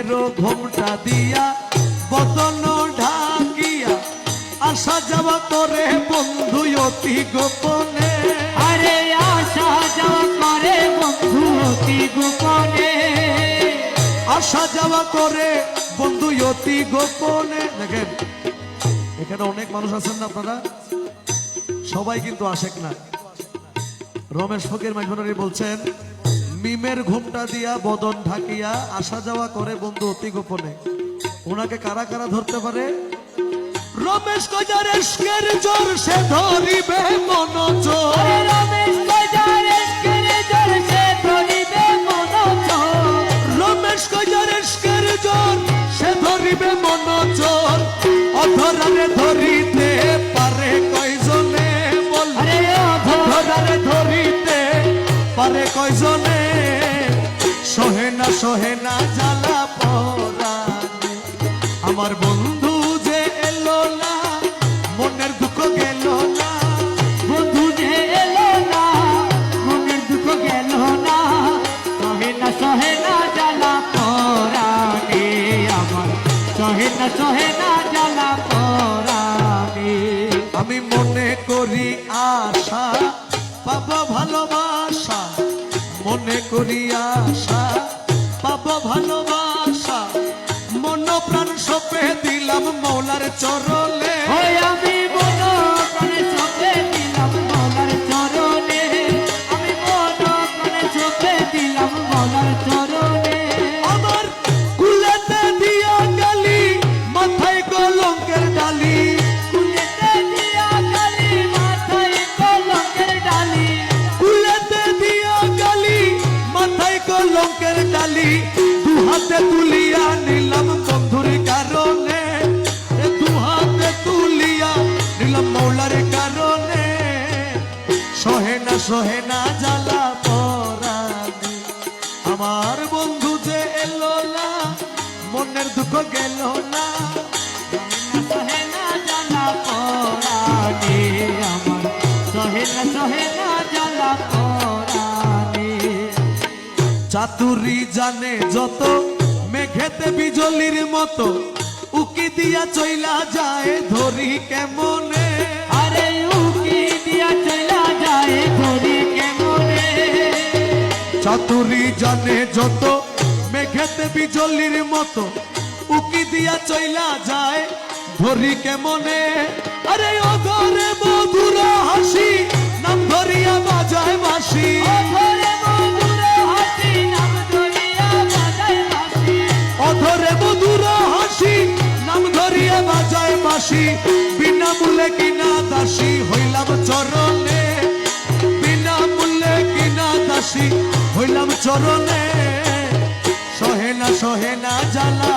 মিমের ঘোমটা দিয়া বদন ঢাকিয়া আসা যাওয়া করে বন্ধু অতি গোপনে। আরে আসা যাওয়া করে বন্ধু অতি গোপনে, আসা যাওয়া করে বন্ধু অতি গোপনে। দেখেন এখানে অনেক মানুষ আছেন না আপনারা, সবাই কিন্তু আশেক না। রমেশ ফকির মাইজভান্ডারী বলছেন মিমের ঘুমটা দিয়া বদন ঢাকিয়া আসা যাওয়া করে বন্ধু অতি গোপনে। ওনাকে কারা কারা ধরতে পারে? রমেশ কজার এশকের জোর সে ধরিবে মন জোর। রমেশ কজার এশকের জোর সে ধরিবে মন জোর। রমেশ কজার এশকের জোর সে ধরিবে মন জোর। অধরারে ধরিতে পারে কয়জনে বল, অধরারে ধরিতে পারে কয়জনে। সহে না জ্বালা পরাণে আমার বন্ধু যে এলো না, মনের দুঃখ গেল না। বন্ধু যে এলো না, মনের দুঃখ গেল না। সহে না জ্বালা পরাণে আমার, সহে না জ্বালা পরাণে। আমি মনে করি আশা পাবো ভালোবাসা, মনে করি আশা পাবো ভালোবাসা। মন প্রাণ সপে দিলাম মৌলার চরণে। আমি মন প্রাণে সপে দিলাম মৌলার চরণে। আমি মন প্রাণে সপে দিলাম মৌলার চরণে। আমার কুলেতে দিয়া গালি মাথায় কলঙ্কের ডালি। কুলেতে দিয়া গালি মাথায় কলঙ্কের ডালি। কুলেতে দিয়া গালি মাথায় কলঙ্কের ডালি। দু হাতে তুলিয়া নিলাম বন্ধুর কারণে, দু হাতে তুলিয়া নিলাম মৌলার কারণে। সহে না জ্বালা পরাণে আমার বন্ধু যে এলো না, মনের দুঃখ গেল না। সহে না জ্বালা পরাণে আমার, সহে না জ্বালা পরাণে। চাতুরি জানে যত মেঘেতে বিজলির মতো, উকি দিয়া চইলা যায় ধরি কেমনে। আরে উকি দিয়া চলা যায় ধরি কেমনে। চাতুরি জানে যত মেঘেতে বিজলির মতো, উকি দিয়া চইলা যায় ধরি কেমনে। আরে অধরে মধুর হাসি নাম ধরিয়া বাজায় বাঁশি। অধরে মধুর হাসি নাম ধরিয়া বাজায় বাঁশি। অধরে মধুর হাসি নাম ধরিয়া বাজায় বাঁশি। বিনা মূল্যে কিনা দাসী হইলাম চরণে, বিনা মূল্যে কিনা দাসী হইলাম চরণে। সহে না জ্বালা